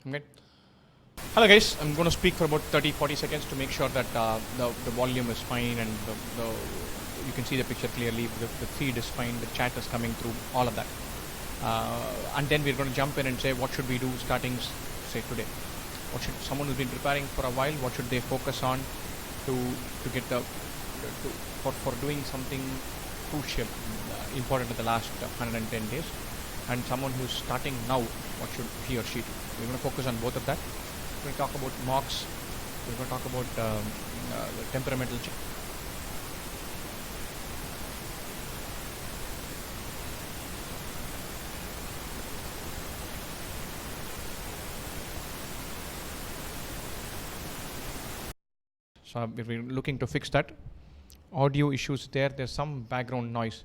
Okay. Hello guys, I'm going to speak for about 30-40 seconds to make sure that the volume is fine and you can see the picture clearly, the feed is fine, the chat is coming through, all of that. And then we're going to jump in and say what should we do starting, say, today. What should someone who's been preparing for a while, what should they focus on to get for doing something crucial, important in the last 110 days, and someone who's starting now, what should he or she do? We're going to focus on both of that. We're going to talk about Mocs. We're going to talk about the temperamental check. So we're looking to fix that. Audio issues there. There's some background noise,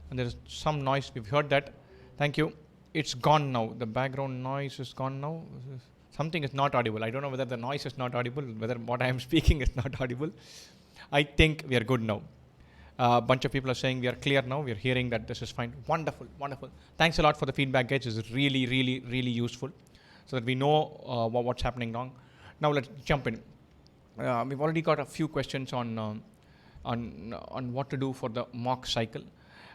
and there's some noise. We've heard that. Thank you. It's gone now. The background noise is gone now. Something is not audible. I don't know whether the noise is not audible, whether what I am speaking is not audible. I think we are good now. A bunch of people are saying we are clear now. We are hearing that this is fine. Wonderful, wonderful. Thanks a lot for the feedback, guys. It's really, really, really useful, so that we know what's happening wrong. Now let's jump in. We've already got a few questions on what to do for the mock cycle.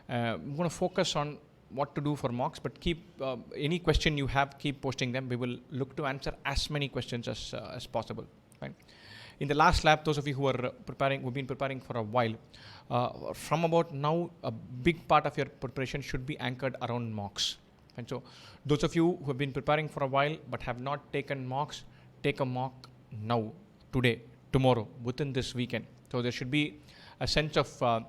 I'm going to focus on what to do for mocks, but keep any question you have, keep posting them. We will look to answer as many questions as possible. Right? In the last lab, those of you who are who've been preparing for a while, from about now, a big part of your preparation should be anchored around mocks. And so, those of you who have been preparing for a while but have not taken mocks, take a mock now, today, tomorrow, within this weekend. So there should be a sense of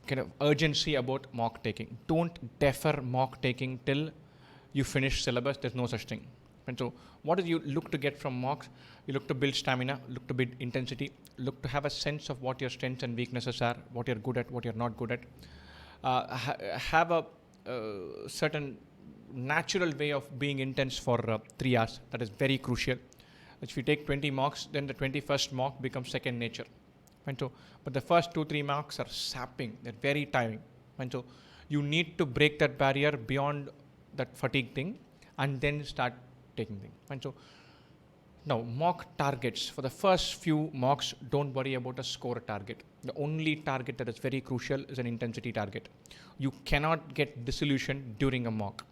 kind of urgency about mock taking. Don't defer mock taking till you finish syllabus. There's no such thing. And so what do you look to get from mocks? You look to build stamina, look to build intensity, look to have a sense of what your strengths and weaknesses are, what you're good at, what you're not good at. Have a certain natural way of being intense for 3 hours. That is very crucial. If you take 20 mocks, then the 21st mock becomes second nature. And so, but the first 2-3 mocks are sapping, they're very tiring. And so you need to break that barrier beyond that fatigue thing and then start taking things. And so now mock targets. For the first few mocks, don't worry about a score target. The only target that is very crucial is an intensity target. You cannot get disillusioned during a mock.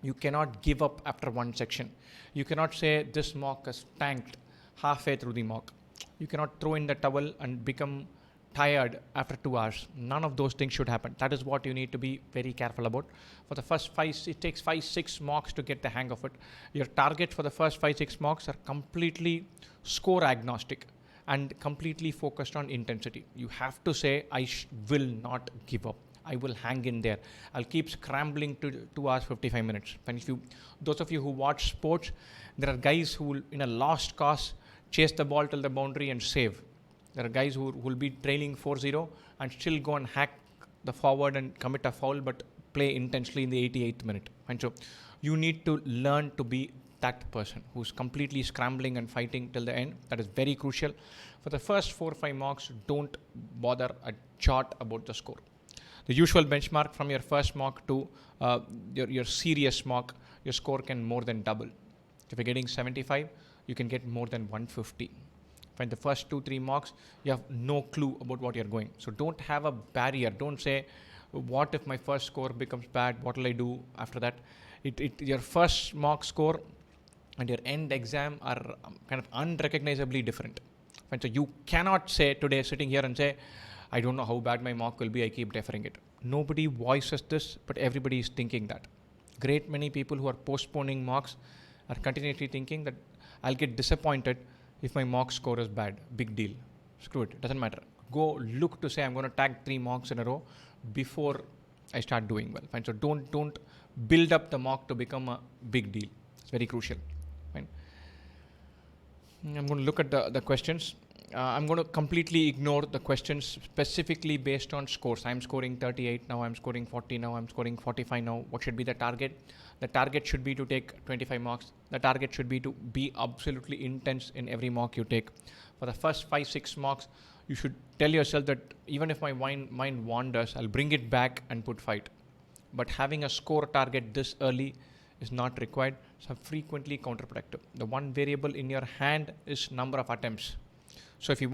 You cannot give up after one section. You cannot say this mock has tanked halfway through the mock. You cannot throw in the towel and become tired after 2 hours. None of those things should happen. That is what you need to be very careful about. For the first it takes 5-6 mocks to get the hang of it. Your target for the first 5-6 mocks are completely score agnostic and completely focused on intensity. You have to say, I will not give up. I will hang in there. I'll keep scrambling to 2 hours, 55 minutes. And if those of you who watch sports, there are guys who will, in a lost cause, chase the ball till the boundary and save. There are guys who will be trailing 4-0 and still go and hack the forward and commit a foul, but play intensely in the 88th minute. And so you need to learn to be that person who's completely scrambling and fighting till the end. That is very crucial. For the first 4-5 mocks, don't bother a jot about the score. The usual benchmark from your first mock to your serious mock, your score can more than double. If you're getting 75, you can get more than 150. In the first 2-3 mocks, you have no clue about what you're going. So don't have a barrier. Don't say, what if my first score becomes bad? What will I do after that? Your first mock score and your end exam are kind of unrecognizably different. And so you cannot say today, sitting here and say, I don't know how bad my mock will be, I keep deferring it. Nobody voices this, but everybody is thinking that. Great many people who are postponing mocks are continuously thinking that I'll get disappointed if my mock score is bad. Big deal. Screw it. Doesn't matter. Go look to say I'm going to tag 3 mocks in a row before I start doing well. Fine. So don't build up the mock to become a big deal. It's very crucial. Fine. I'm going to look at the questions. I'm going to completely ignore the questions specifically based on scores. I'm scoring 38 now, I'm scoring 40 now, I'm scoring 45 now. What should be the target? The target should be to take 25 mocks. The target should be to be absolutely intense in every mock you take. For the first 5-6 mocks, you should tell yourself that even if my mind wanders, I'll bring it back and put fight. But having a score target this early is not required, so frequently counterproductive. The one variable in your hand is number of attempts. So if you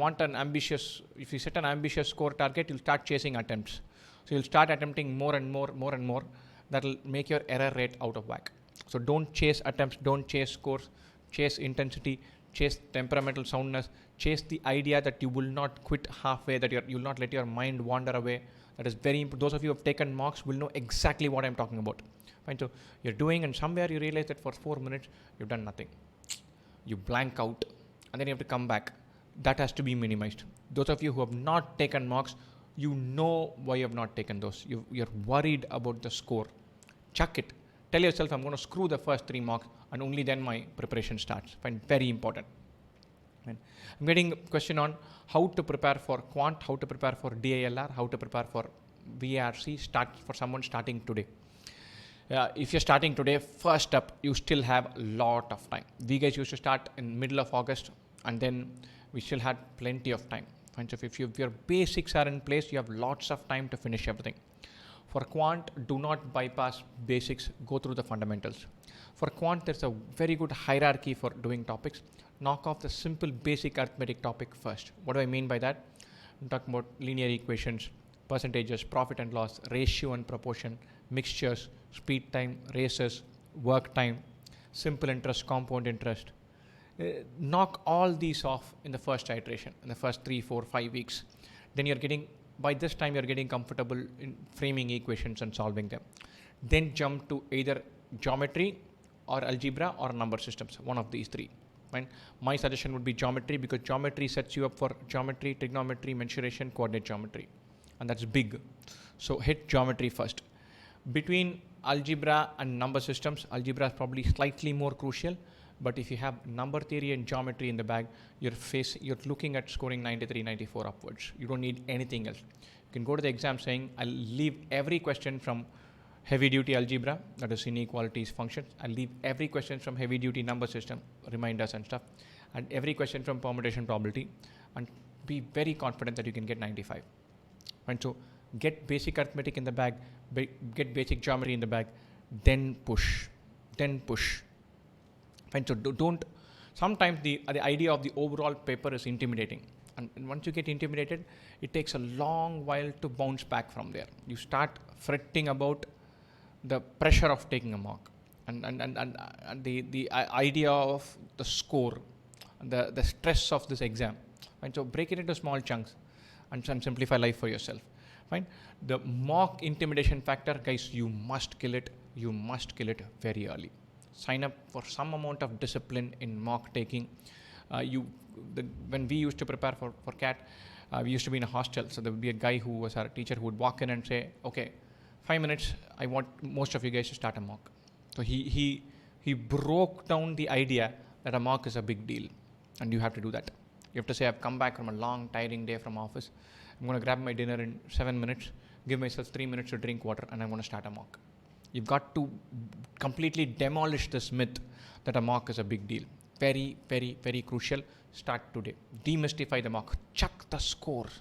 set an ambitious score target, you'll start chasing attempts. So you'll start attempting more and more. That'll make your error rate out of whack. So don't chase attempts, don't chase scores, chase intensity, chase temperamental soundness, chase the idea that you will not quit halfway, that you'll not let your mind wander away. That is very important. Those of you who have taken Mocs will know exactly what I'm talking about. Fine. So you're doing, and somewhere you realize that for 4 minutes you've done nothing. You blank out, and then you have to come back. That has to be minimized. Those of you who have not taken Mocs, you know why you have not taken those. You're worried about the score. Chuck it. Tell yourself, I'm going to screw the first 3 Mocs, and only then my preparation starts. Fine. Very important. I'm getting a question on how to prepare for quant, how to prepare for DILR, how to prepare for VRC, for someone starting today. If you're starting today, first up, you still have a lot of time. We guys used to start in middle of August, and then we still had plenty of time. Fine. So if your basics are in place, you have lots of time to finish everything. For quant, do not bypass basics, go through the fundamentals. For quant, there's a very good hierarchy for doing topics. Knock off the simple basic arithmetic topic first. What do I mean by that? I'm talking about linear equations, percentages, profit and loss, ratio and proportion, mixtures, speed time, races, work time, simple interest, compound interest. Knock all these off in the first iteration, in the first 3, 4, 5 weeks. Then by this time you're getting comfortable in framing equations and solving them. Then jump to either geometry or algebra or number systems, one of these 3. Fine. My suggestion would be geometry, because geometry sets you up for geometry, trigonometry, mensuration, coordinate geometry, and that's big. So hit geometry first. Between algebra and number systems, algebra is probably slightly more crucial, but if you have number theory and geometry in the bag, you're looking at scoring 93, 94 upwards. You don't need anything else. You can go to the exam saying, I'll leave every question from heavy duty algebra, that is inequalities, functions. I'll leave every question from heavy duty number system, reminders and stuff, and every question from permutation probability, and be very confident that you can get 95. And so get basic arithmetic in the bag, get basic geometry in the bag, then push. And so sometimes the idea of the overall paper is intimidating. And once you get intimidated, it takes a long while to bounce back from there. You start fretting about the pressure of taking a mock, and the idea of the score, the stress of this exam. And so break it into small chunks and simplify life for yourself. Fine. The mock intimidation factor, guys, you must kill it. You must kill it very early. Sign up for some amount of discipline in mock taking. When we used to prepare for CAT, we used to be in a hostel. So there would be a guy who was our teacher who would walk in and say, okay, 5 minutes, I want most of you guys to start a mock. So he broke down the idea that a mock is a big deal, and you have to do that. You have to say, I've come back from a long, tiring day from office. I'm going to grab my dinner in 7 minutes, give myself 3 minutes to drink water, and I'm going to start a mock. You've got to completely demolish this myth that a mock is a big deal. Very, very, very crucial. Start today. Demystify the mock. Chuck the scores.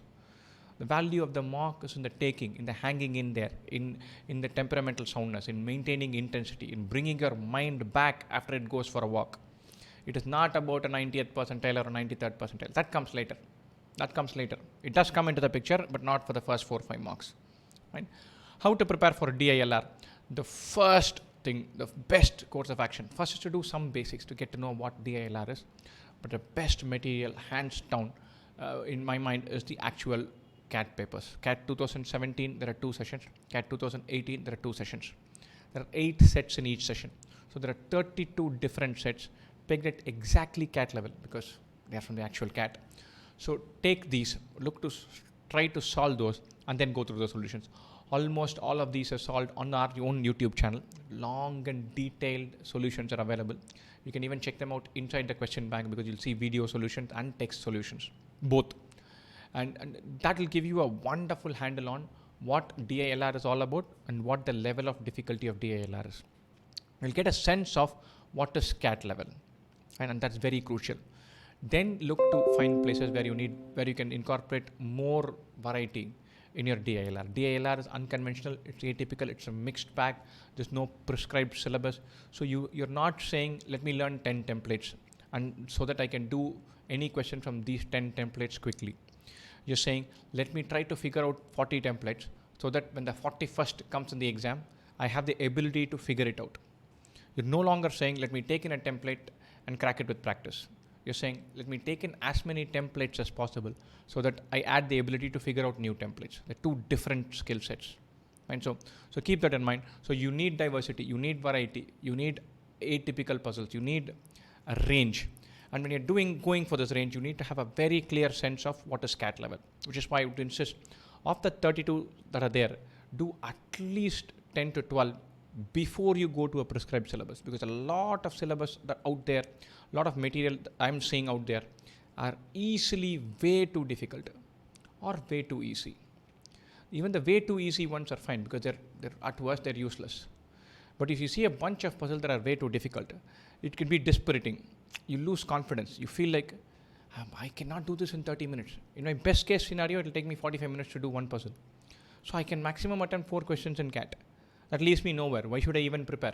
The value of the mock is in the taking, in the hanging in there, in the temperamental soundness, in maintaining intensity, in bringing your mind back after it goes for a walk. It is not about a 90th percentile or a 93rd percentile. That comes later. It does come into the picture, but not for the first 4 or 5 marks. Right? How to prepare for DILR? The first thing, the best course of action, first is to do some basics to get to know what DILR is. But the best material, hands down, in my mind, is the actual CAT papers. CAT 2017, there are 2 sessions. CAT 2018, there are 2 sessions. There are 8 sets in each session. So there are 32 different sets pegged at exactly CAT level because they are from the actual CAT. So take these, try to solve those, and then go through the solutions. Almost all of these are solved on our own YouTube channel. Long and detailed solutions are available. You can even check them out inside the question bank because you'll see video solutions and text solutions, both. And that will give you a wonderful handle on what DILR is all about and what the level of difficulty of DILR is. You'll get a sense of what is CAT level, and that's very crucial. Then look to find places where you can incorporate more variety in your DILR. DILR is unconventional, it's atypical, it's a mixed bag, there's no prescribed syllabus. So you're not saying, let me learn 10 templates and so that I can do any question from these 10 templates quickly. You're saying, let me try to figure out 40 templates so that when the 41st comes in the exam, I have the ability to figure it out. You're no longer saying, let me take in a template and crack it with practice. You're saying, let me take in as many templates as possible so that I add the ability to figure out new templates. They're two different skill sets. Right? So keep that in mind. So you need diversity, you need variety, you need atypical puzzles, you need a range. And when you're going for this range, you need to have a very clear sense of what is CAT level, which is why I would insist of the 32 that are there, do at least 10 to 12 before you go to a prescribed syllabus, because a lot of syllabus that out there, a lot of material that I'm seeing out there are easily way too difficult or way too easy. Even the way too easy ones are fine because they're at worst they're useless. But if you see a bunch of puzzles that are way too difficult, it can be dispiriting. You lose confidence. You feel like, I cannot do this in 30 minutes. In my best case scenario, it will take me 45 minutes to do one puzzle. So I can maximum attempt 4 questions in CAT. That leaves me nowhere. Why should I even prepare?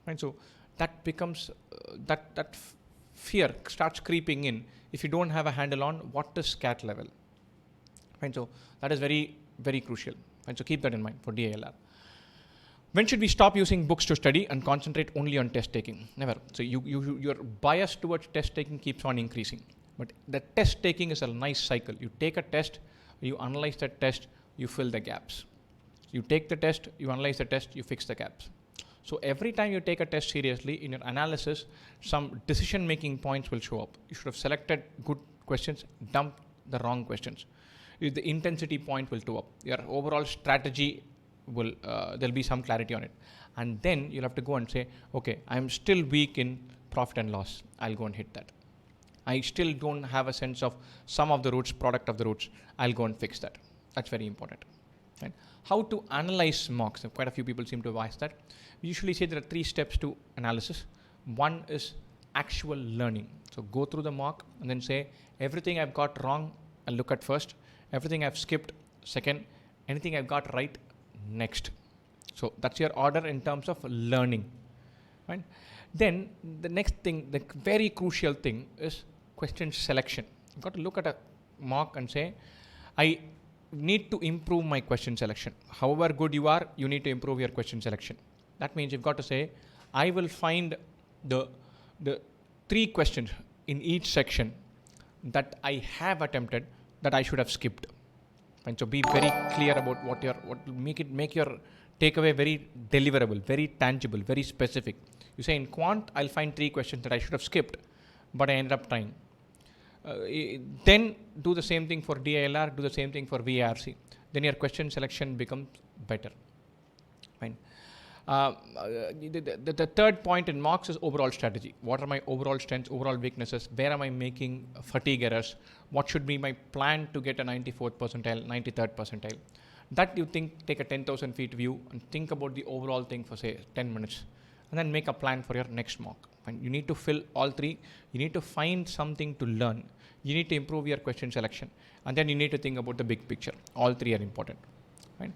And so that becomes, that fear starts creeping in if you don't have a handle on what is CAT level. And so that is very, very crucial. And so keep that in mind for DILR. When should we stop using books to study and concentrate only on test taking? Never. So your bias towards test taking keeps on increasing. But the test taking is a nice cycle. You take a test, you analyze that test, you fill the gaps. You take the test, you analyze the test, you fix the gaps. So every time you take a test seriously, in your analysis, some decision-making points will show up. You should have selected good questions, dumped the wrong questions. The intensity point will show up. Your overall strategy will, there'll be some clarity on it. And then you'll have to go and say, okay, I'm still weak in profit and loss. I'll go and hit that. I still don't have a sense of sum of the roots, product of the roots. I'll go and fix that. That's very important. Right? How to analyze mocks? Quite a few people seem to have asked that. We usually say there are 3 steps to analysis. One is actual learning. So go through the mock and then say, everything I've got wrong, I'll look at first. Everything I've skipped, second. Anything I've got right, next. So that's your order in terms of learning. Right? Then the next thing, the very crucial thing is question selection. You've got to look at a mock and say, I need to improve my question selection. However good you are, you need to improve your question selection. That means you've got to say, I will find the 3 questions in each section that I have attempted that I should have skipped. And so be very clear about what make your takeaway very deliverable, very tangible, very specific. You say in quant, I'll find 3 questions that I should have skipped, but I ended up trying. Then do the same thing for DILR, do the same thing for VARC. Then your question selection becomes better. Fine. The third point in mocks is overall strategy. What are my overall strengths, overall weaknesses? Where am I making fatigue errors? What should be my plan to get a 94th percentile, 93rd percentile? That you think, take a 10,000 feet view and think about the overall thing for say 10 minutes and then make a plan for your next mock. And you need to fill all 3. You need to find something to learn. You need to improve your question selection. And then you need to think about the big picture. All 3 are important. Right?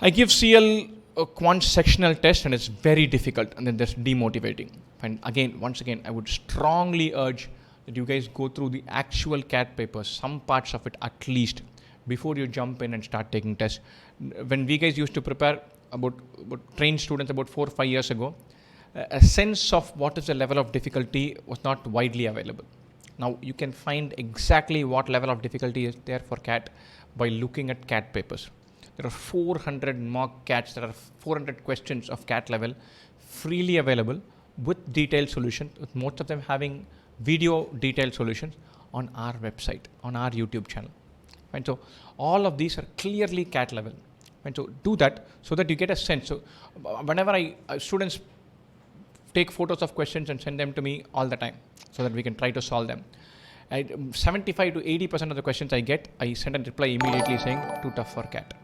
I give CL a quant sectional test and it's very difficult and then that's demotivating. And again, once again, I would strongly urge that you guys go through the actual CAT papers, some parts of it at least, before you jump in and start taking tests. When we guys used to prepare about train students about 4 or 5 years ago, a sense of what is the level of difficulty was not widely available. Now you can find exactly what level of difficulty is there for CAT by looking at CAT papers. There are 400 mock CATs, there are 400 questions of CAT level freely available with detailed solutions, with most of them having video detailed solutions on our website, on our YouTube channel. And so all of these are clearly CAT level. And so do that so that you get a sense. So whenever students take photos of questions and send them to me all the time so that we can try to solve them. 75 to 80% of the questions I get, I send a reply immediately saying too tough for CAT.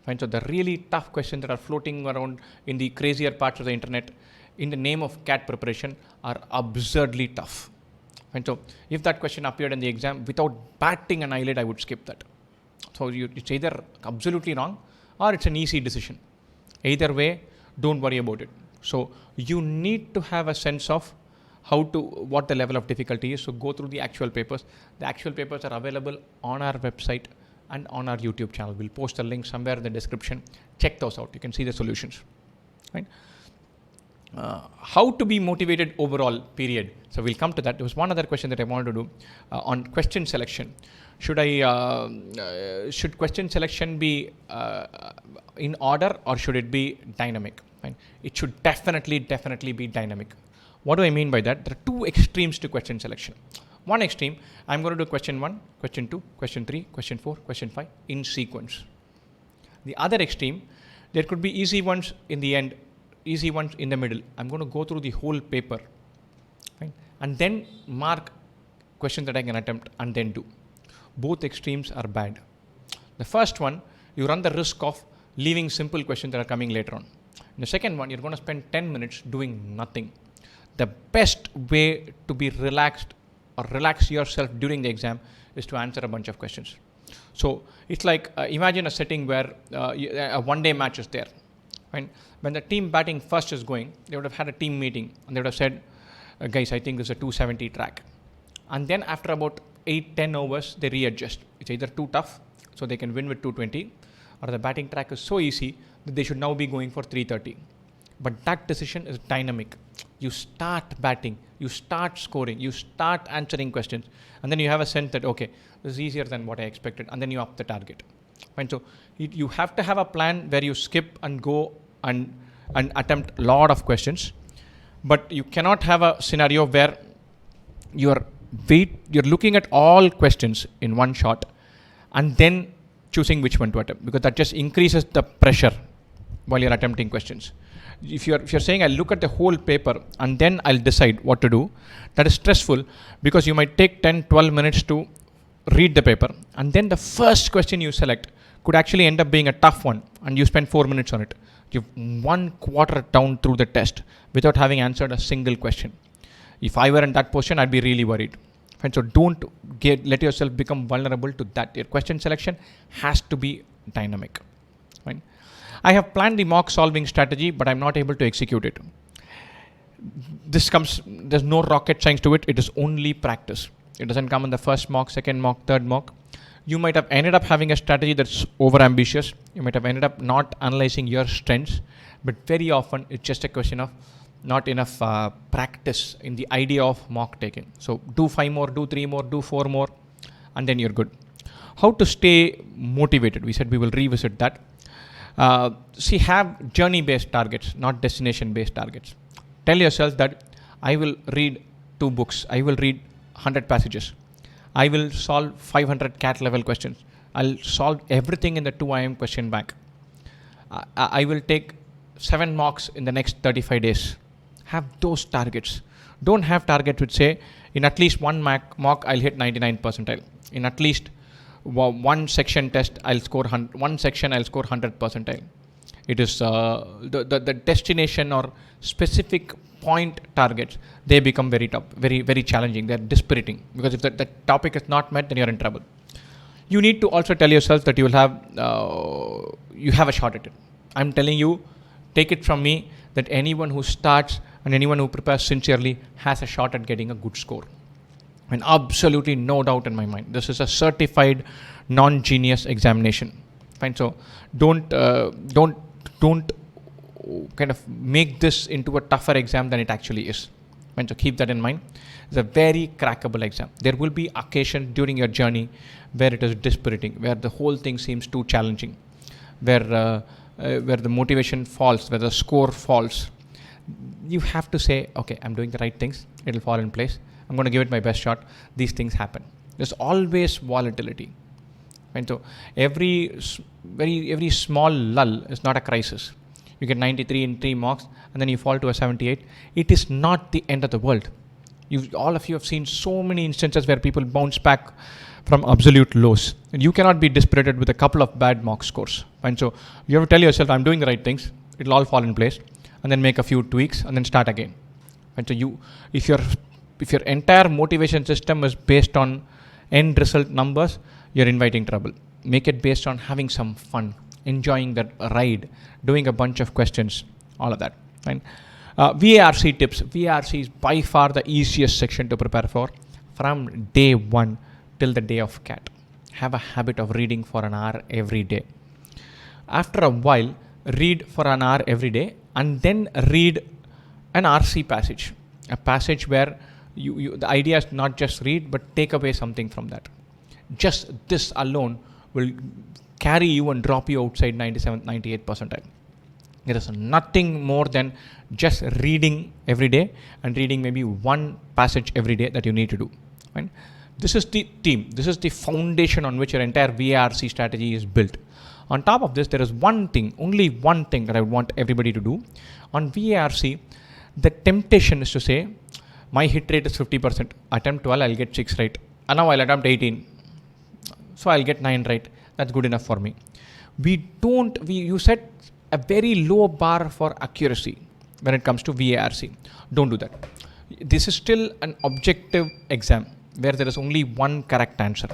Fine. So the really tough questions that are floating around in the crazier parts of the internet in the name of CAT preparation are absurdly tough. And so if that question appeared in the exam without batting an eyelid, I would skip that. So it's either absolutely wrong or it's an easy decision. Either way, don't worry about it. So you need to have a sense of what the level of difficulty is. So go through the actual papers. The actual papers are available on our website and on our YouTube channel. We'll post a link somewhere in the description. Check those out. You can see the solutions. Right? How to be motivated overall, period. So we'll come to that. There was one other question that I wanted to do on question selection. Should question selection be in order or should it be dynamic? Right? It should definitely be dynamic. What do I mean by that? There are two extremes to question selection. One extreme, I'm going to do question 1, question 2, question 3, question 4, question 5 in sequence. The other extreme, there could be easy ones in the end, easy ones in the middle. I'm going to go through the whole paper, right? And then mark questions that I can attempt and then do. Both extremes are bad. The first one, you run the risk of leaving simple questions that are coming later on. In the second one, you're going to spend 10 minutes doing nothing. The best way to be relaxed or relax yourself during the exam is to answer a bunch of questions. So it's like imagine a setting where a one-day match is there. Right? When the team batting first is going, they would have had a team meeting and they would have said, guys, I think this is a 270 track. And then after about 8-10 overs, they readjust. It's either too tough, so they can win with 220, or the batting track is so easy that they should now be going for 330. But that decision is dynamic. You start batting, you start scoring, you start answering questions, and then you have a sense that, okay, this is easier than what I expected, and then you up the target. Right? So you have to have a plan where you skip and go and attempt a lot of questions, but you cannot have a scenario where you're looking at all questions in one shot and then choosing which one to attempt, because that just increases the pressure while you're attempting questions. If you're saying I'll look at the whole paper and then I'll decide what to do, that is stressful, because you might take 10-12 minutes to read the paper, and then the first question you select could actually end up being a tough one and you spend 4 minutes on it. You've 1/4 down through the test without having answered a single question. If I were in that position, I'd be really worried. And so don't let yourself become vulnerable to that. Your question selection has to be dynamic. Right? I have planned the mock solving strategy, but I'm not able to execute it. There's no rocket science to it. It is only practice. It doesn't come in the first mock, second mock, third mock. You might have ended up having a strategy that's over ambitious. You might have ended up not analyzing your strengths, but very often it's just a question of not enough practice in the idea of mock taking. So do 5 more, do 3 more, do 4 more, and then you're good. How to stay motivated? We said we will revisit that. Have journey-based targets, not destination-based targets. Tell yourself that I will read 2 books. I will read 100 passages. I will solve 500 CAT level questions. I'll solve everything in the 2IM question bank. I will take 7 mocks in the next 35 days. Have those targets. Don't have targets which say in at least one mock I'll hit 99 percentile. In at least one section test I'll score 100 percentile. It is the destination or specific point targets, they become very tough, very challenging. They're dispiriting, because if the topic is not met, then you're in trouble. You need to also tell yourself that you have a shot at it. I'm telling you, take it from me, that anyone who starts and anyone who prepares sincerely has a shot at getting a good score. And absolutely no doubt in my mind, this is a certified non-genius examination. Fine. So don't kind of make this into a tougher exam than it actually is. And so keep that in mind. It's a very crackable exam. There will be occasions during your journey where it is dispiriting, where the whole thing seems too challenging, where the motivation falls, where the score falls. You have to say, okay, I'm doing the right things. It'll fall in place. I'm going to give it my best shot. These things happen. There's always volatility. And so every small lull is not a crisis. You get 93 in 3 mocks and then you fall to a 78. It is not the end of the world. All of you have seen so many instances where people bounce back from absolute lows. And you cannot be dispirited with a couple of bad mock scores. And so you have to tell yourself, I'm doing the right things. It'll all fall in place. And then make a few tweaks and then start again. And so if your entire motivation system is based on end result numbers, you're inviting trouble. Make it based on having some fun, enjoying that ride, doing a bunch of questions, all of that. Fine. VARC tips. VARC is by far the easiest section to prepare for from day one till the day of CAT. Have a habit of reading for an hour every day. After a while, read for an hour every day and then read an RC passage. A passage where the idea is not just read but take away something from that. Just this alone will carry you and drop you outside 97th, 98th percentile. There is nothing more than just reading every day and reading maybe one passage every day that you need to do. Right? This is the theme. This is the foundation on which your entire VARC strategy is built. On top of this, there is one thing, only one thing that I want everybody to do. On VARC, the temptation is to say, my hit rate is 50%. Attempt 12, I'll get 6 right. And now I'll attempt 18. So I'll get 9 right. That's good enough for me. You set a very low bar for accuracy when it comes to VARC. Don't do that. This is still an objective exam where there is only one correct answer.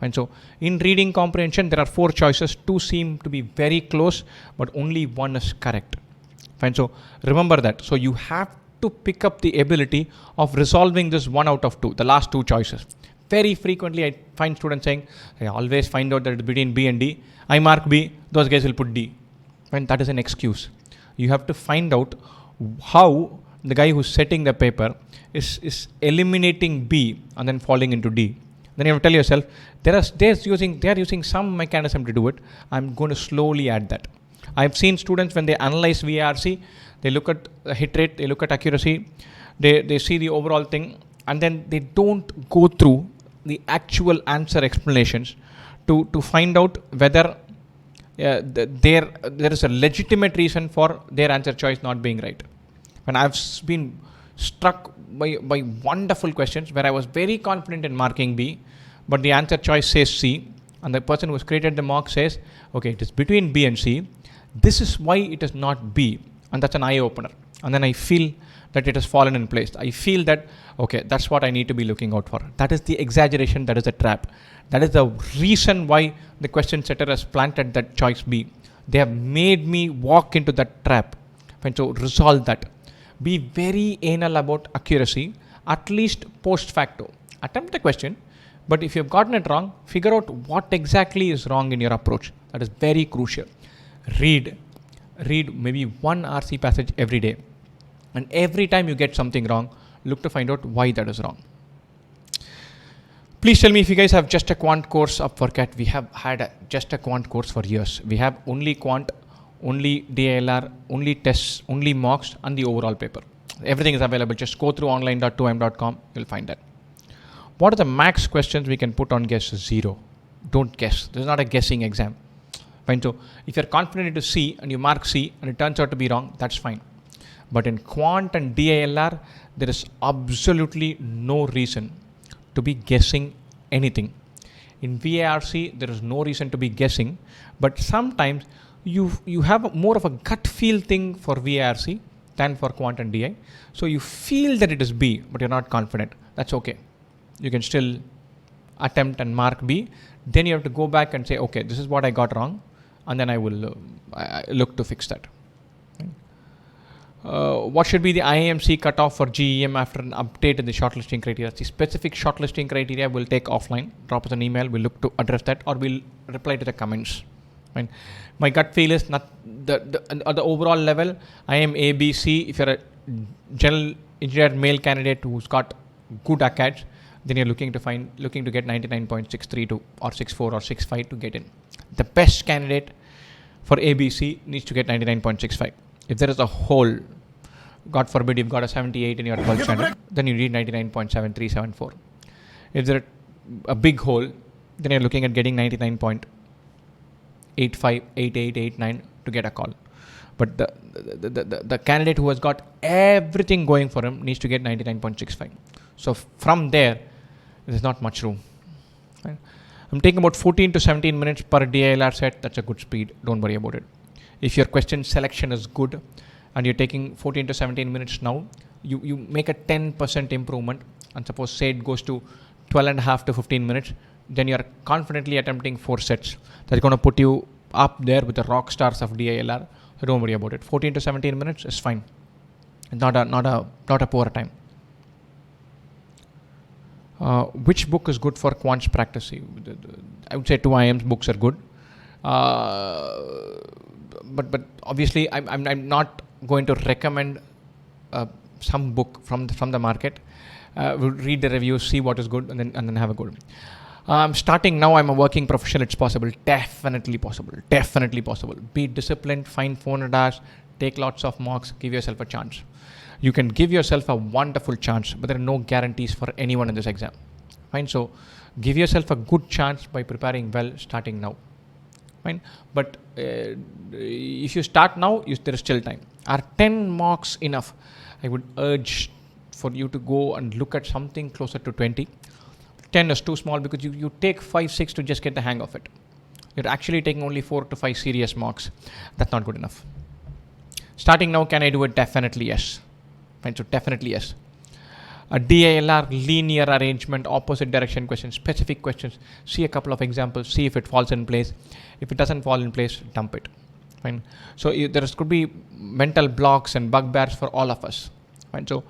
And so in reading comprehension, there are 4 choices. 2 seem to be very close, but only one is correct. Fine. So remember that. So you have to pick up the ability of resolving this 1 out of 2, the last 2 choices. Very frequently, I find students saying, I always find out that it's between B and D. I mark B, those guys will put D. And that is an excuse. You have to find out how the guy who's setting the paper is eliminating B and then falling into D. Then you have to tell yourself, they are using some mechanism to do it. I'm going to slowly add that. I've seen students when they analyze VARC, they look at the hit rate, they look at accuracy, they see the overall thing, and then they don't go through the actual answer explanations to find out whether there is a legitimate reason for their answer choice not being right. When I've been struck by wonderful questions where I was very confident in marking B, but the answer choice says C, and the person who's created the mock says, okay, it is between B and C. This is why it is not B, and that's an eye opener. And then I feel that it has fallen in place. I feel that, okay, that's what I need to be looking out for. That is the exaggeration, that is the trap. That is the reason why the question setter has planted that choice B. They have made me walk into that trap. And so resolve that. Be very anal about accuracy, at least post facto. Attempt the question, but if you've gotten it wrong, figure out what exactly is wrong in your approach. That is very crucial. Read maybe one RC passage every day. And every time you get something wrong, look to find out why that is wrong. Please tell me if you guys have just a quant course up for CAT. We have had just a quant course for years. We have only quant, only DILR, only tests, only mocks, and the overall paper. Everything is available. Just go through online.2m.com. You'll find that. What are the max questions we can put on guess? 0. Don't guess. This is not a guessing exam. Fine. So if you're confident into C and you mark C and it turns out to be wrong, that's fine. But in quant and DILR, there is absolutely no reason to be guessing anything. In VARC, there is no reason to be guessing, but sometimes you have more of a gut feel thing for VARC than for quant and DI. So you feel that it is B, but you're not confident. That's okay. You can still attempt and mark B. Then you have to go back and say, okay, this is what I got wrong, and then I will look to fix that. What should be the IAMC cutoff for GEM after an update in the shortlisting criteria? The specific shortlisting criteria we'll take offline. Drop us an email. We'll look to address that, or we'll reply to the comments. Fine. My gut feel is not at the overall level. I am ABC. If you're a general engineer male candidate who's got good ACADS, then you're looking to get 99.632 or 64 or 65 to get in. The best candidate for ABC needs to get 99.65. If there is a hole, God forbid you've got a 78 in your 12th standard, then you need 99.7374. If there is a big hole, then you're looking at getting 99.85, 88, 89 to get a call. But the candidate who has got everything going for him needs to get 99.65. So from there is not much room. Right? I'm taking about 14 to 17 minutes per DILR set. That's a good speed. Don't worry about it. If your question selection is good and you're taking 14 to 17 minutes now, you make a 10% improvement, and suppose say it goes to 12.5 to 15 minutes, then you're confidently attempting 4 sets. That's going to put you up there with the rock stars of DILR. So don't worry about it. 14 to 17 minutes is fine. Not a poor time. Which book is good for quants practice? I would say 2IM's books are good. But obviously I'm not going to recommend some book from the market. We'll read the reviews, see what is good, and then have a good. Starting now, I'm a working professional. It's possible. Definitely possible. Definitely possible. Be disciplined. Find 400 hours. Take lots of mocks. Give yourself a chance. You can give yourself a wonderful chance, but there are no guarantees for anyone in this exam. Fine. So give yourself a good chance by preparing well, starting now. Fine. But if you start now, there is still time. Are 10 mocks enough? I would urge for you to go and look at something closer to 20. 10 is too small because you take 5, 6 to just get the hang of it. You're actually taking only 4 to 5 serious mocks. That's not good enough. Starting now, can I do it? Definitely yes. Fine, so definitely yes. A DILR, linear arrangement, opposite direction questions, specific questions. See a couple of examples, see if it falls in place. If it doesn't fall in place, dump it. Fine. So there could be mental blocks and bugbears for all of us. Fine. So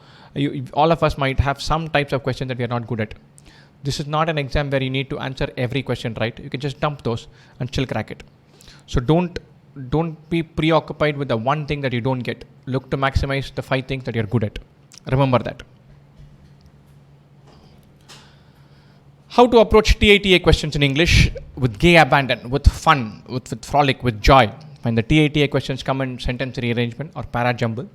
all of us might have some types of questions that we are not good at. This is not an exam where you need to answer every question right. You can just dump those and still crack it. So don't be preoccupied with the one thing that you don't get. Look to maximize the 5 things that you're good at. Remember that. How to approach TITA questions in English with gay abandon, with fun, with frolic, with joy. When the TITA questions come in sentence rearrangement or para jumble,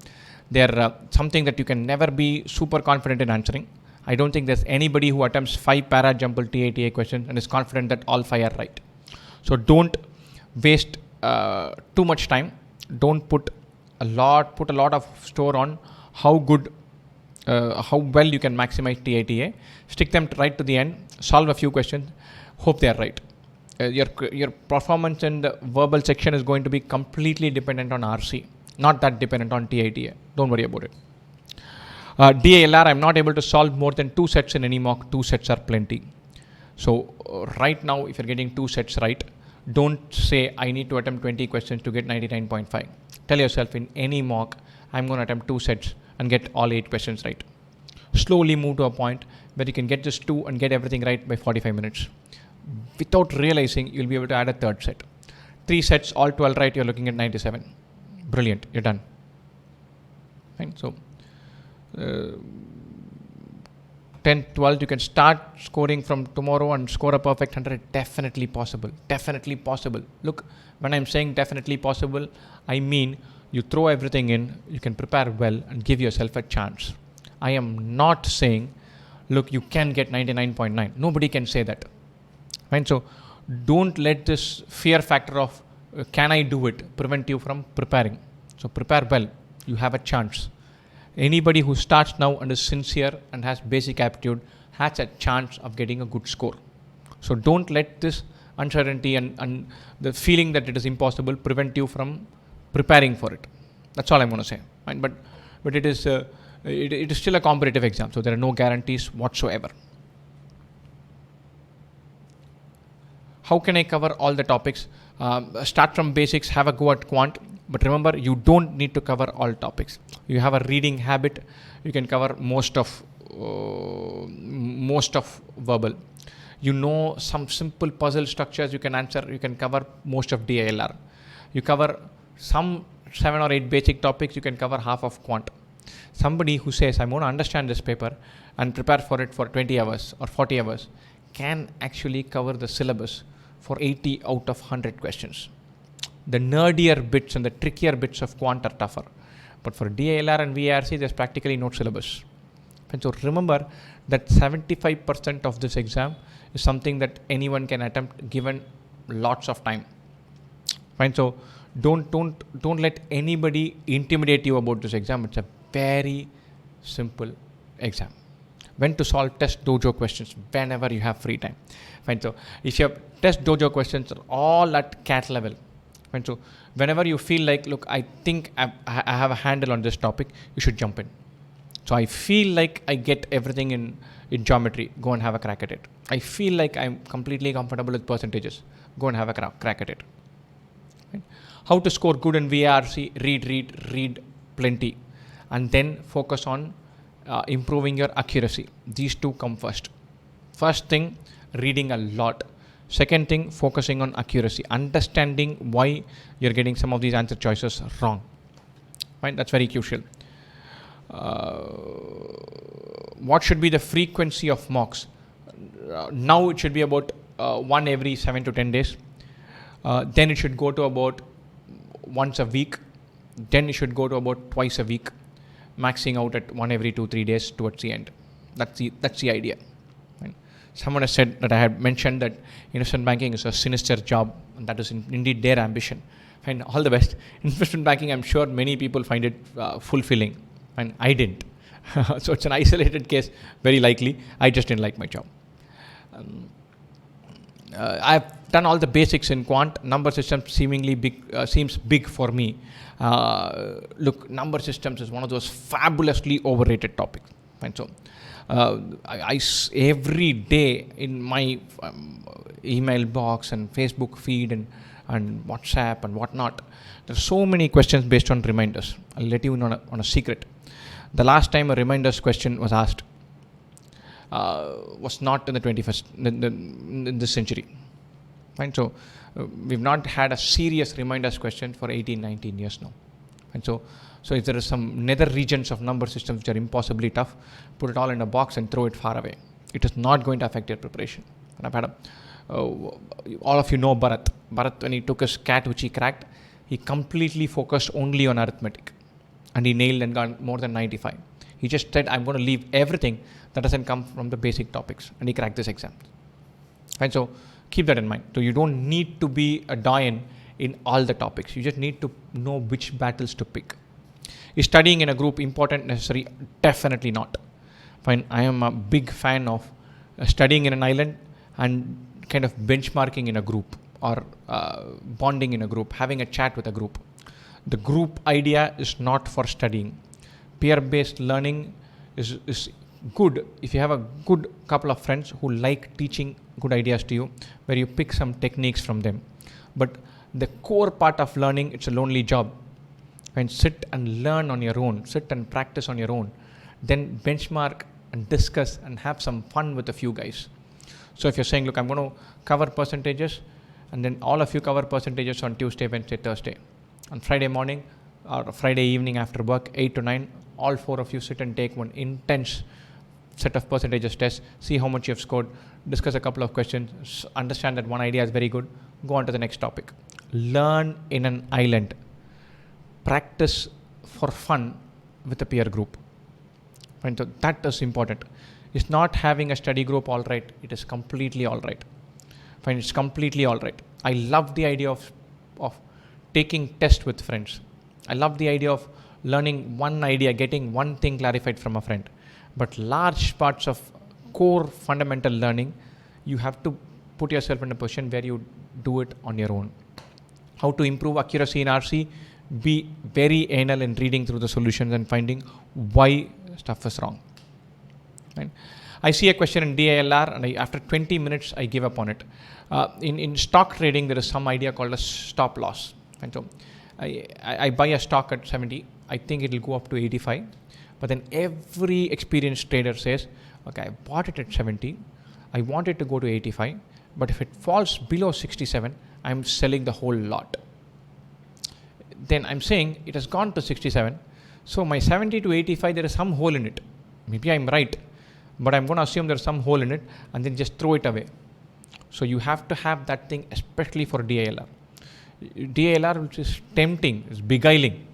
they're something that you can never be super confident in answering. I don't think there's anybody who attempts 5 para jumble TITA questions and is confident that all 5 are right. So don't waste too much time. Don't put a lot of store on how well you can maximize TITA. Stick them right to the end. Solve a few questions. Hope they are right. Your performance in the verbal section is going to be completely dependent on RC, not that dependent on TITA. Don't worry about it. DILR, I'm not able to solve more than 2 sets in any mock. 2 sets are plenty. So right now, if you're getting 2 sets right, don't say I need to attempt 20 questions to get 99.5. Tell yourself in any mock, I'm going to attempt 2 sets and get all 8 questions right. Slowly move to a point where you can get just 2 and get everything right by 45 minutes. Without realizing, you'll be able to add a 3rd set. 3 sets, all 12 right, you're looking at 97. Brilliant, you're done. Fine. So 10, 12, you can start scoring from tomorrow and score a perfect 100. Definitely possible. Definitely possible. Look, when I'm saying definitely possible, I mean you throw everything in, you can prepare well and give yourself a chance. I am not saying, look, you can get 99.9. Nobody can say that. Right? So don't let this fear factor of can I do it prevent you from preparing. So prepare well. You have a chance. Anybody who starts now and is sincere and has basic aptitude has a chance of getting a good score. So don't let this uncertainty and the feeling that it is impossible prevent you from preparing for it. That's all I'm going to say. Right? But it is still a competitive exam, so there are no guarantees whatsoever. How can I cover all the topics? Start from basics, have a go at quant. But remember, you don't need to cover all topics. You have a reading habit. You can cover most of verbal. You know some simple puzzle structures you can answer. You can cover most of DILR. You cover some 7 or 8 basic topics. You can cover half of quant. Somebody who says, I'm going to understand this paper and prepare for it for 20 hours or 40 hours can actually cover the syllabus for 80 out of 100 questions. The nerdier bits and the trickier bits of quant are tougher. But for DILR and VARC, there's practically no syllabus. And so remember that 75% of this exam is something that anyone can attempt given lots of time. Fine. So don't let anybody intimidate you about this exam. It's a very simple exam. When to solve test dojo questions whenever you have free time. Fine. So if your test dojo questions are all at cat level. Fine. So whenever you feel like, look, I think I have a handle on this topic, you should jump in. So I feel like I get everything in in geometry, go and have a crack at it. I feel like I'm completely comfortable with percentages, go and have a crack at it. Right? How to score good in VARC, read plenty, and then focus on improving your accuracy. These two come first. First thing, reading a lot. Second thing, focusing on accuracy, understanding why you're getting some of these answer choices wrong. Right? That's very crucial. What should be the frequency of mocks? Now it should be about one every 7 to 10 days. Then it should go to about once a week. Then it should go to about twice a week, maxing out at one every 2-3 days towards the end. That's the idea. Right? Someone has said that I had mentioned that investment banking is a sinister job, and that is indeed their ambition. And all the best. Investment banking, I'm sure many people find it fulfilling, and I didn't. So it's an isolated case, very likely. I just didn't like my job. I've done all the basics in quant. Number systems seemingly seems big for me. Look, number systems is one of those fabulously overrated topics. And so I every day in my email box and Facebook feed and WhatsApp and whatnot, there's so many questions based on reminders. I'll let you know on a secret. The last time a reminders question was asked was not in the 21st, in this century. Right? So we've not had a serious reminders question for 18, 19 years now. And so if there are some nether regions of number systems which are impossibly tough, put it all in a box and throw it far away. It is not going to affect your preparation. And I've had all of you know Bharat. Bharat, when he took his CAT, which he cracked, he completely focused only on arithmetic. And he nailed and got more than 95. He just said, I'm going to leave everything that doesn't come from the basic topics. And he cracked this exam. And so keep that in mind. So you don't need to be a doyen in all the topics. You just need to know which battles to pick. Is studying in a group important, necessary? Definitely not. Fine. I am a big fan of studying in an island and kind of benchmarking in a group, or bonding in a group, having a chat with a group. The group idea is not for studying. Peer-based learning is good if you have a good couple of friends who like teaching good ideas to you, where you pick some techniques from them. But the core part of learning, it's a lonely job. And sit and learn on your own, sit and practice on your own, then benchmark and discuss and have some fun with a few guys. So if you're saying, look, I'm going to cover percentages, and then all of you cover percentages on Tuesday, Wednesday, Thursday. On Friday morning or Friday evening after work, 8 to 9, all 4 of you sit and take one intense set of percentages tests, see how much you have scored, discuss a couple of questions, understand that one idea is very good, go on to the next topic. Learn in an island. Practice for fun with a peer group. And so that is important. It's not having a study group all right. It is completely all right. Fine, it's completely all right. I love the idea of taking tests with friends. I love the idea of learning one idea, getting one thing clarified from a friend. But large parts of core fundamental learning, you have to put yourself in a position where you do it on your own. How to improve accuracy in RC? Be very anal in reading through the solutions and finding why stuff is wrong. Right? I see a question in DALR, and after 20 minutes, I give up on it. In stock trading, there is some idea called a stop loss. And so I buy a stock at 70. I think it will go up to 85. But then every experienced trader says, okay, I bought it at 70. I want it to go to 85. But if it falls below 67, I'm selling the whole lot. Then I'm saying it has gone to 67. So my 70 to 85, there is some hole in it. Maybe I'm right, but I'm going to assume there's some hole in it and then just throw it away. So you have to have that thing, especially for DALR. DALR, which is tempting, is beguiling.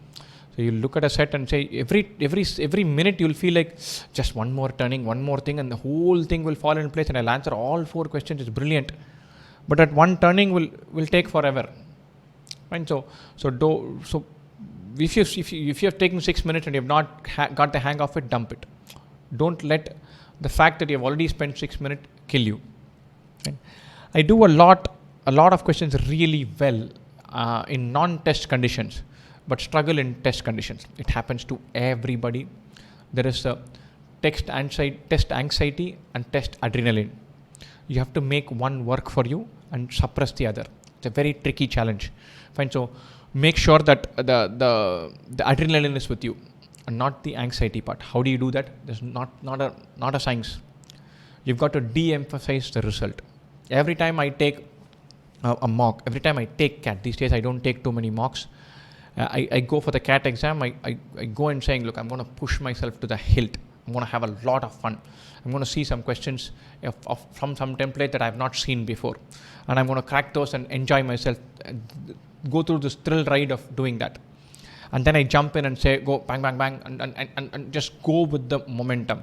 So you look at a set and say every minute you'll feel like just one more turning, one more thing, and the whole thing will fall in place, and I'll answer all 4 questions. It's brilliant, but that one turning will take forever. Right? So if you have taken 6 minutes and you have not got the hang of it, dump it. Don't let the fact that you have already spent 6 minutes kill you. Right? I do a lot of questions really well in non-test conditions, but struggle in test conditions. It happens to everybody. There is a test anxiety and test adrenaline. You have to make one work for you and suppress the other. It's a very tricky challenge. Fine. So make sure that the adrenaline is with you and not the anxiety part. How do you do that? There's not a science. You've got to de-emphasize the result. Every time I take a mock, every time I take CAT, these days I don't take too many mocks. I go for the CAT exam. I go and saying, look, I'm going to push myself to the hilt. I'm going to have a lot of fun. I'm going to see some questions from some template that I've not seen before. And I'm going to crack those and enjoy myself, go through this thrill ride of doing that. And then I jump in and say, go bang, bang, bang, and just go with the momentum.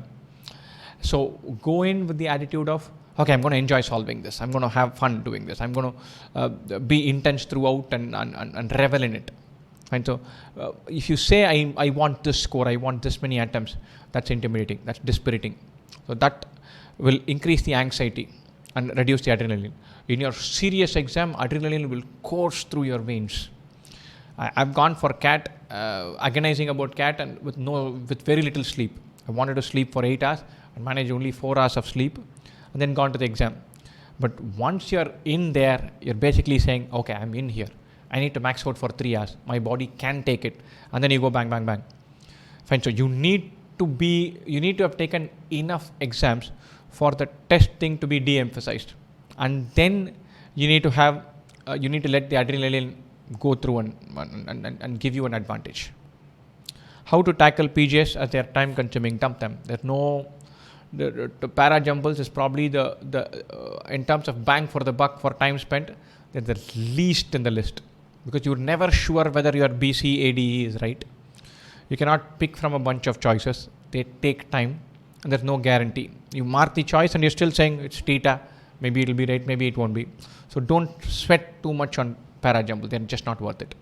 So go in with the attitude of, okay, I'm going to enjoy solving this. I'm going to have fun doing this. I'm going to be intense throughout and revel in it. And so if you say, I want this score, I want this many attempts, that's intimidating, that's dispiriting. So that will increase the anxiety and reduce the adrenaline. In your serious exam, adrenaline will course through your veins. I've gone for CAT, agonizing about CAT and with very little sleep. I wanted to sleep for 8 hours and managed only 4 hours of sleep and then gone to the exam. But once you're in there, you're basically saying, okay, I'm in here. I need to max out for 3 hours. My body can take it. And then you go bang, bang, bang. Fine. So you need to have taken enough exams for the test thing to be de-emphasized. And then you need to let the adrenaline go through and give you an advantage. How to tackle PJs as they are time consuming? Dump them. There's no, the para jumbles is probably in terms of bang for the buck for time spent, they're the least in the list. Because you're never sure whether your BC ADE is right. You cannot pick from a bunch of choices. They take time and there's no guarantee. You mark the choice and you're still saying it's theta. Maybe it'll be right, maybe it won't be. So don't sweat too much on para-jumble. They're just not worth it.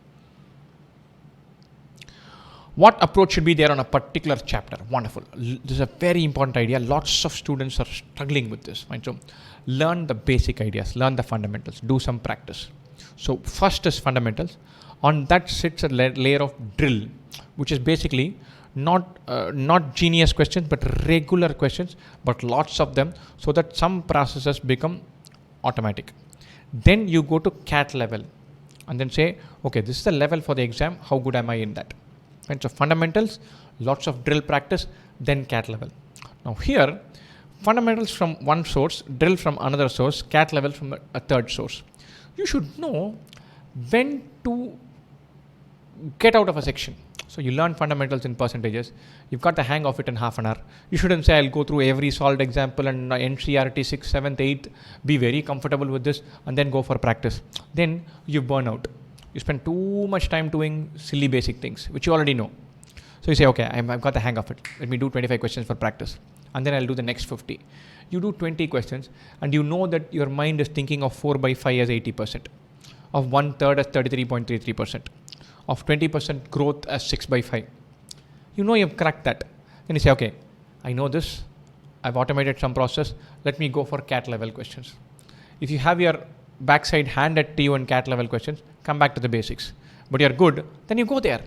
What approach should be there on a particular chapter? Wonderful. This is a very important idea. Lots of students are struggling with this. Right? So learn the basic ideas, learn the fundamentals, do some practice. So first is fundamentals. On that sits a layer of drill, which is basically not genius questions, but regular questions, but lots of them, so that some processes become automatic. Then you go to CAT level and then say, okay, this is the level for the exam. How good am I in that? And so fundamentals, lots of drill practice, then CAT level. Now here, fundamentals from one source, drill from another source, CAT level from a third source. You should know when to get out of a section. So you learn fundamentals in percentages. You've got the hang of it in half an hour. You shouldn't say, I'll go through every solved example and NCERT 6th, 7th, 8th, be very comfortable with this and then go for practice. Then you burn out. You spend too much time doing silly basic things, which you already know. So you say, okay, I've got the hang of it. Let me do 25 questions for practice. And then I'll do the next 50. You do 20 questions and you know that your mind is thinking of 4 by 5 as 80%, of 1/3 as 33.33%, of 20% growth as 6 by 5. You know you've cracked that. Then you say, okay, I know this. I've automated some process. Let me go for CAT level questions. If you have your backside hand at you in CAT level questions, come back to the basics. But you're good, then you go there.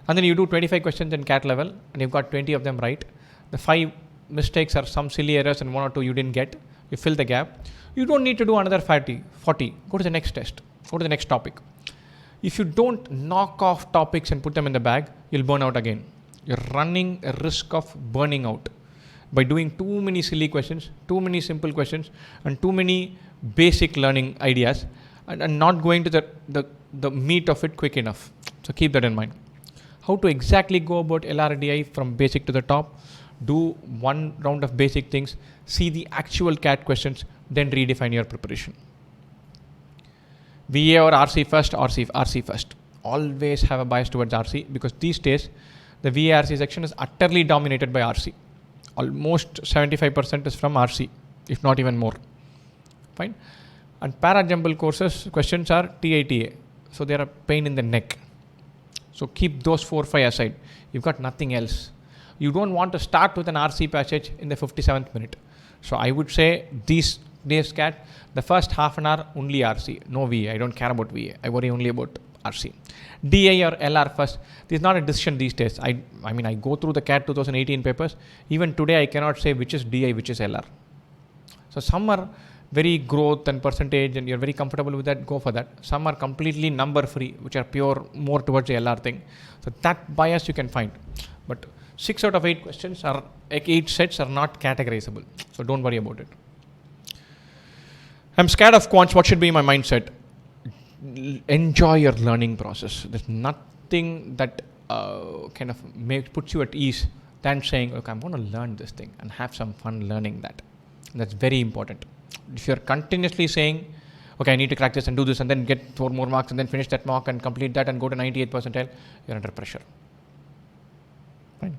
And then you do 25 questions in CAT level and you've got 20 of them right. The 5 mistakes are some silly errors and 1 or 2 you didn't get. You fill the gap. You don't need to do another 40. Go to the next test. Go to the next topic. If you don't knock off topics and put them in the bag, you'll burn out again. You're running a risk of burning out by doing too many silly questions, too many simple questions, and too many basic learning ideas, and not going to the meat of it quick enough. So keep that in mind. How to exactly go about LRDI from basic to the top? Do one round of basic things, see the actual CAT questions, then redefine your preparation. VA or RC first, RC first. Always have a bias towards RC because these days the VA RC section is utterly dominated by RC. Almost 75% is from RC, if not even more. Fine. And para-jumble courses questions are TITA. So they are a pain in the neck. So keep those 4-5 aside. You've got nothing else. You don't want to start with an RC passage in the 57th minute. So I would say these days CAT, the first half an hour only RC, no VA. I don't care about VA. I worry only about RC. DA or LR first. This is not a decision these days. I mean, I go through the CAT 2018 papers. Even today, I cannot say which is DA, which is LR. So some are very growth and percentage, and you're very comfortable with that, go for that. Some are completely number free, which are pure more towards the LR thing. So that bias you can find. But 6 out of 8 questions are, 8 sets are not categorizable. So don't worry about it. I'm scared of quants. What should be my mindset? Enjoy your learning process. There's nothing that kind of puts you at ease than saying, look, I'm going to learn this thing and have some fun learning that. That's very important. If you're continuously saying, okay, I need to crack this and do this and then get 4 more marks and then finish that mock and complete that and go to 98 percentile, you're under pressure. Right?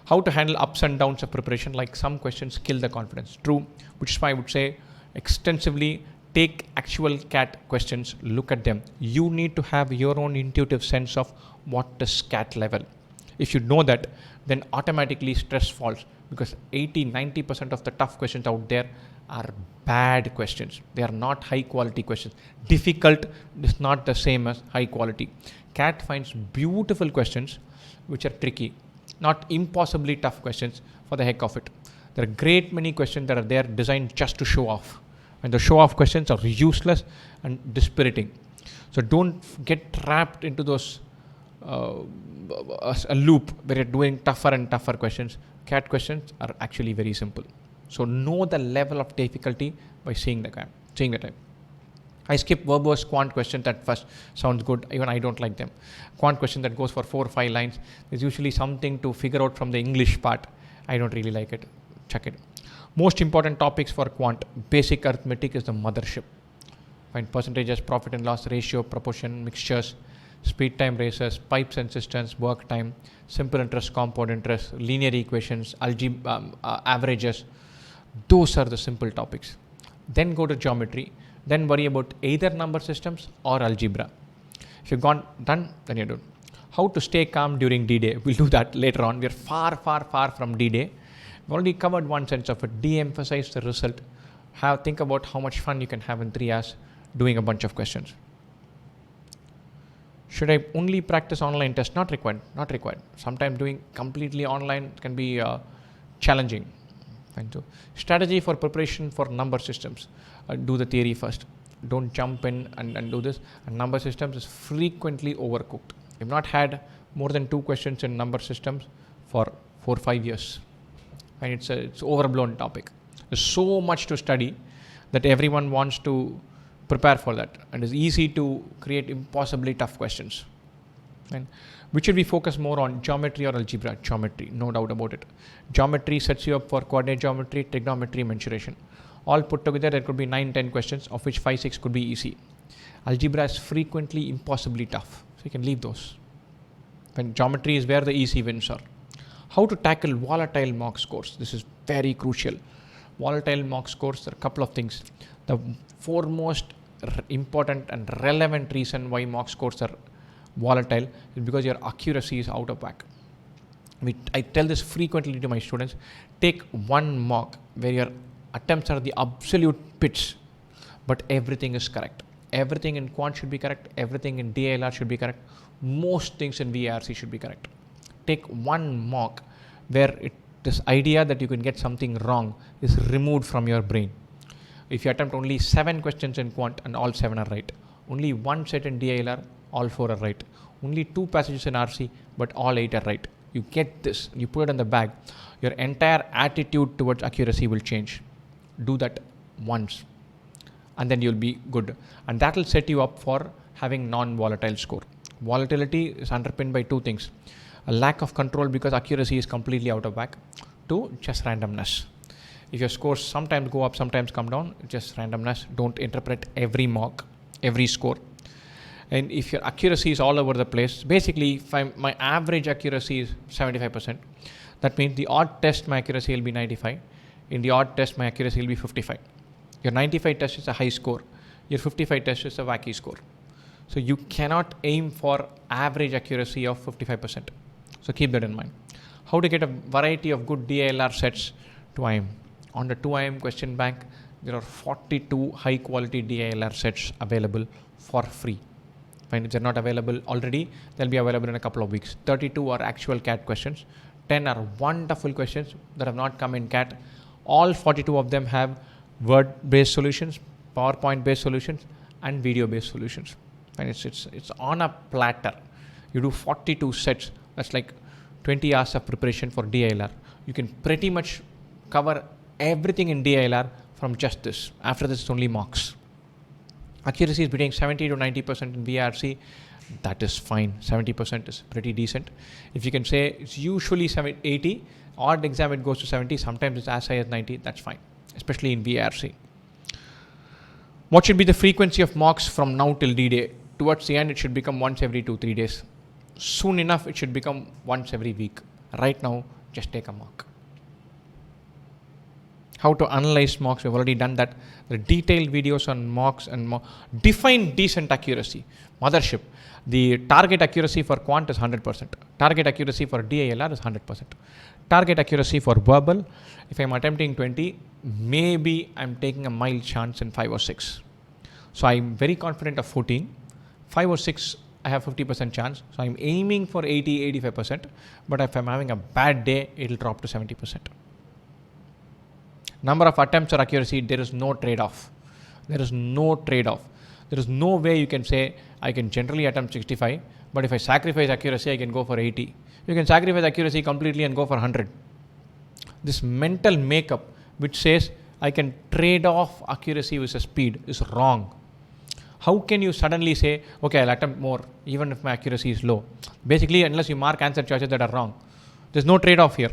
How to handle ups and downs of preparation? Like some questions kill the confidence. True, which is why I would say extensively take actual CAT questions, look at them. You need to have your own intuitive sense of what is CAT level. If you know that, then automatically stress falls, because 80-90% of the tough questions out there are bad questions. They are not high quality questions. Difficult is not the same as high quality. CAT finds beautiful questions which are tricky, not impossibly tough questions for the heck of it. There are great many questions that are there designed just to show off. And the show off questions are useless and dispiriting. So don't get trapped into those a loop where you're doing tougher and tougher questions. CAT questions are actually very simple. So know the level of difficulty by seeing the type. I skip verbose quant questions at first. Sounds good. Even I don't like them. Quant question that goes for 4 or 5 lines. There's usually something to figure out from the English part. I don't really like it. Check it. Most important topics for quant. Basic arithmetic is the mothership. Find percentages, profit and loss ratio, proportion, mixtures, speed time ratios, pipes and cisterns, work time, simple interest, compound interest, linear equations, algebra, averages. Those are the simple topics. Then go to geometry. Then worry about either number systems or algebra. If you've done, then you're done. How to stay calm during D-Day. We'll do that later on. We're far from D-Day. We've already covered one sense of it. De-emphasize the result. Think about how much fun you can have in 3 hours doing a bunch of questions. Should I only practice online tests? Not required. Sometimes doing completely online can be challenging. So, strategy for preparation for number systems. Do the theory first. Don't jump in and do this. And number systems is frequently overcooked. We've not had more than 2 questions in number systems for 4 or 5 years. And it's overblown topic. There's so much to study that everyone wants to prepare for that. And it's easy to create impossibly tough questions. And which should we focus more on, geometry or algebra? Geometry, no doubt about it. Geometry sets you up for coordinate geometry, trigonometry, mensuration. All put together, there could be 9-10 questions, of which 5-6 could be easy. Algebra is frequently impossibly tough, so you can leave those. When geometry is where the easy wins are. How to tackle volatile mock scores? This is very crucial. Volatile mock scores, there are a couple of things. The foremost important and relevant reason why mock scores are volatile is because your accuracy is out of whack. I tell this frequently to my students. Take one mock where your attempts are the absolute pits, but everything is correct. Everything in quant should be correct. Everything in DLR should be correct. Most things in VARC should be correct. Take one mock where this idea that you can get something wrong is removed from your brain. If you attempt only 7 questions in quant and all 7 are right, only 1 set in DLR, all 4 are right, only 2 passages in RC, but all 8 are right. You get this, you put it in the bag, your entire attitude towards accuracy will change. Do that once and then you'll be good, and that will set you up for having non-volatile score. Volatility is underpinned by 2 things: a lack of control because accuracy is completely out of whack, 2, just randomness. If your scores sometimes go up, sometimes come down, just randomness. Don't interpret every mock, every score. And if your accuracy is all over the place, basically if my average accuracy is 75%, that means the odd test my accuracy will be 95. In the odd test my accuracy will be 55. Your 95 test is a high score. Your 55 test is a wacky score. So you cannot aim for average accuracy of 55%. So keep that in mind. How to get a variety of good DLR sets to IIM. On the 2IIM question bank, there are 42 high quality DLR sets available for free. Fine. If they're not available already, they'll be available in a couple of weeks. 32 are actual CAT questions. 10 are wonderful questions that have not come in CAT. All 42 of them have word-based solutions, PowerPoint-based solutions, and video-based solutions. And it's on a platter. You do 42 sets. That's like 20 hours of preparation for DILR. You can pretty much cover everything in DILR from just this. After this, it's only Mocs. Accuracy is between 70 to 90% in VRC. That is fine. 70% is pretty decent. If you can say it's usually 80, odd exam it goes to 70, sometimes it's as high as 90, that's fine, especially in VRC. What should be the frequency of mocks from now till D-Day? Towards the end, it should become once every 2-3 days. Soon enough, it should become once every week. Right now, just take a mock. How to analyze mocks, we've already done that. The detailed videos on mocks and define decent accuracy. Mothership. The target accuracy for quant is 100%. Target accuracy for DILR is 100%. Target accuracy for verbal, if I'm attempting 20, maybe I'm taking a mild chance in 5 or 6. So I'm very confident of 14. 5 or 6, I have 50% chance. So I'm aiming for 80, 85%. But if I'm having a bad day, it'll drop to 70%. Number of attempts or accuracy, there is no trade-off. There is no trade-off. There is no way you can say, I can generally attempt 65, but if I sacrifice accuracy, I can go for 80. You can sacrifice accuracy completely and go for 100. This mental makeup, which says, I can trade off accuracy with speed, is wrong. How can you suddenly say, okay, I'll attempt more, even if my accuracy is low? Basically, unless you mark answer choices that are wrong. There's no trade-off here.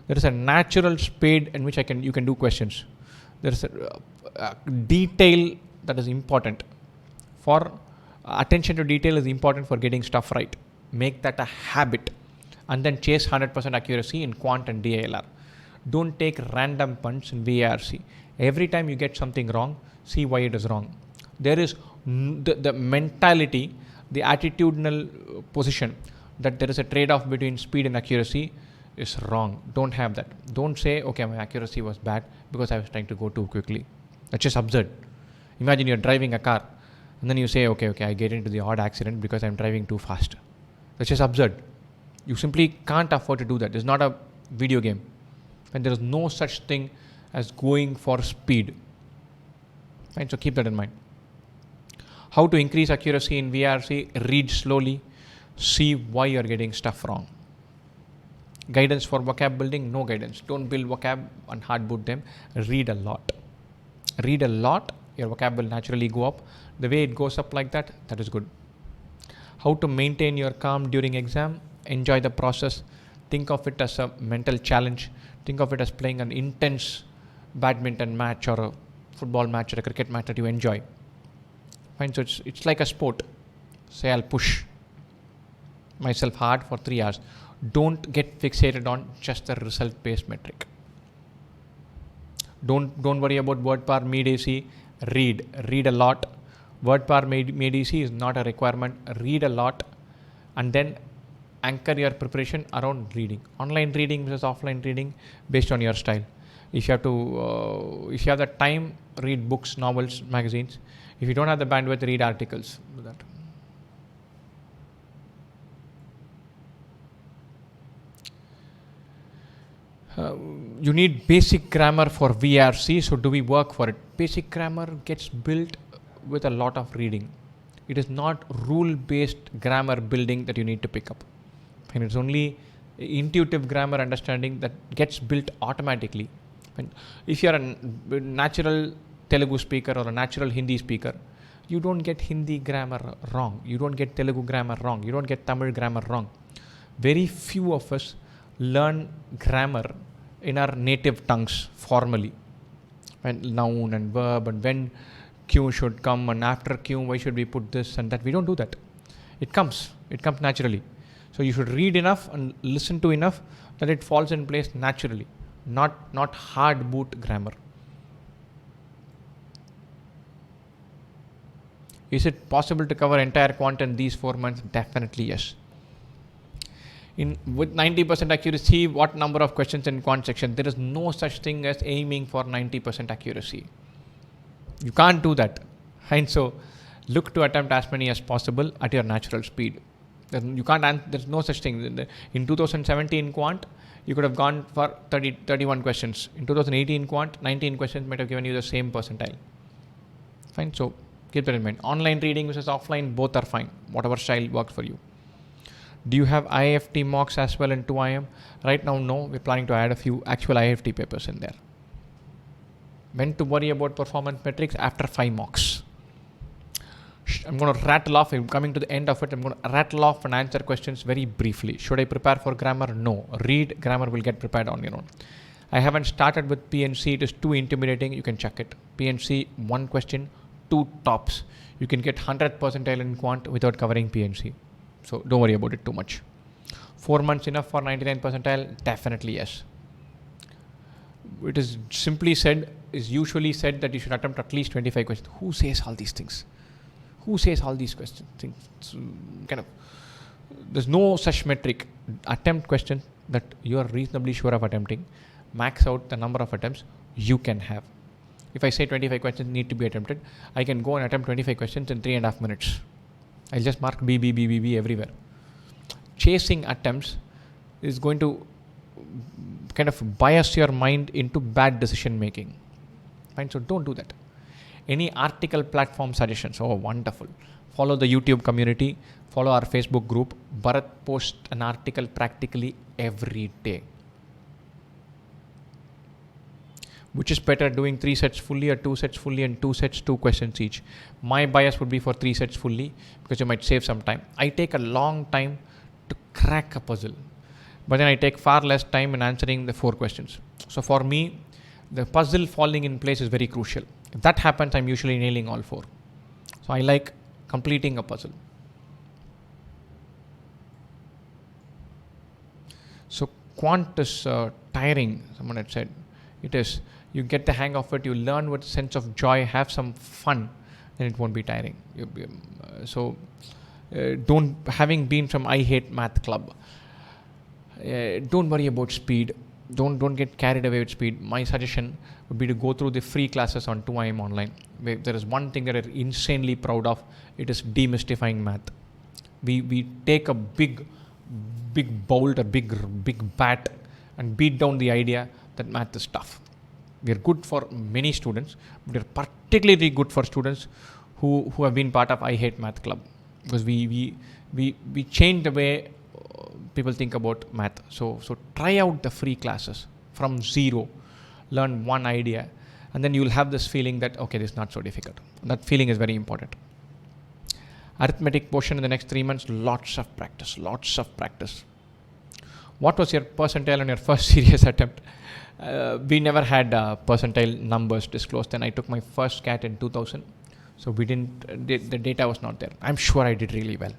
There is a natural speed in which you can do questions. There is a detail that is important. For attention to detail is important for getting stuff right. Make that a habit and then chase 100% accuracy in quant and DILR. Don't take random punts in VARC. Every time you get something wrong, see why it is wrong. There is the mentality, the attitudinal position that there is a trade-off between speed and accuracy is wrong. Don't have that. Don't say, okay, my accuracy was bad because I was trying to go too quickly. That's just absurd. Imagine you're driving a car and then you say, okay, I get into the odd accident because I'm driving too fast. That's just absurd. You simply can't afford to do that. It's not a video game. And there is no such thing as going for speed. Right? So keep that in mind. How to increase accuracy in VRC? Read slowly. See why you're getting stuff wrong. Guidance for vocab building? No guidance. Don't build vocab and hard boot them. Read a lot. Read a lot. Your vocab will naturally go up. The way it goes up like that, that is good. How to maintain your calm during exam? Enjoy the process. Think of it as a mental challenge. Think of it as playing an intense badminton match or a football match or a cricket match that you enjoy. Fine. So it's like a sport. Say I'll push myself hard for 3 hours. Don't get fixated on just the result-based metric. Don't worry about word power, mid AC. Read a lot. Word power, mid AC is not a requirement. Read a lot, and then anchor your preparation around reading. Online reading versus offline reading based on your style. If you have the time, read books, novels, magazines. If you don't have the bandwidth, read articles. Do that. You need basic grammar for VRC, so do we work for it? Basic grammar gets built with a lot of reading. It is not rule-based grammar building that you need to pick up. And it's only intuitive grammar understanding that gets built automatically. And if you're a natural Telugu speaker or a natural Hindi speaker, you don't get Hindi grammar wrong. You don't get Telugu grammar wrong. You don't get Tamil grammar wrong. Very few of us learn grammar in our native tongues formally. And noun and verb and when Q should come and after Q, why should we put this and that? We don't do that. It comes naturally. So you should read enough and listen to enough that it falls in place naturally, not hard boot grammar. Is it possible to cover entire quant in these 4 months? Definitely yes. With 90% accuracy, what number of questions in quant section? There is no such thing as aiming for 90% accuracy. You can't do that. And so Look to attempt as many as possible at your natural speed. You can't. There's no such thing. In 2017 quant, you could have gone for 31 questions. In 2018 quant, 19 questions might have given you the same percentile. Fine. So keep that in mind. Online reading versus offline, both are fine. Whatever style works for you. Do you have IFT mocks as well in 2IM? Right now, no. We're planning to add a few actual IFT papers in there. When to worry about performance metrics? After 5 mocks. I'm going to rattle off. I'm coming to the end of it. I'm going to rattle off and answer questions very briefly. Should I prepare for grammar? No. Read grammar will get prepared on your own. I haven't started with PNC. It is too intimidating. You can check it. PNC, 1 question, 2 tops. You can get 100 percentile in quant without covering PNC. So don't worry about it too much. 4 months enough for 99 percentile? Definitely yes. It is simply said, is usually said that you should attempt at least 25 questions. Who says all these things? Who says all these questions? There's no such metric. Attempt questions that you are reasonably sure of attempting. Max out the number of attempts you can have. If I say 25 questions need to be attempted, I can go and attempt 25 questions in 3.5 minutes. I'll just mark B, B, B, B, B everywhere. Chasing attempts is going to kind of bias your mind into bad decision making. Fine, so don't do that. Any article platform suggestions? Oh, wonderful. Follow the YouTube community. Follow our Facebook group. Bharat posts an article practically every day. Which is better, doing 3 sets fully or 2 sets fully and 2 sets, 2 questions each? My bias would be for 3 sets fully because you might save some time. I take a long time to crack a puzzle, but then I take far less time in answering the 4 questions. So for me, the puzzle falling in place is very crucial. If that happens, I'm usually nailing all 4. So I like completing a puzzle. So quant is tiring, someone had said. It is. You get the hang of it, you learn with a sense of joy, have some fun, then it won't be tiring. Having been from I Hate Math Club, don't worry about speed. Don't get carried away with speed. My suggestion would be to go through the free classes on 2IM online. There is one thing that I'm insanely proud of. It is demystifying math. We take a big bolt, a big bat, and beat down the idea that math is tough. We are good for many students, but we are particularly good for students who have been part of I Hate Math Club, because we change the way people think about math. So try out the free classes from zero, learn one idea, and then you'll have this feeling that, okay, this is not so difficult. That feeling is very important. Arithmetic portion in the next 3 months, lots of practice. What was your percentile on your first serious attempt? We never had percentile numbers disclosed, and I took my first CAT in 2000. So we didn't, the data was not there. I'm sure I did really well.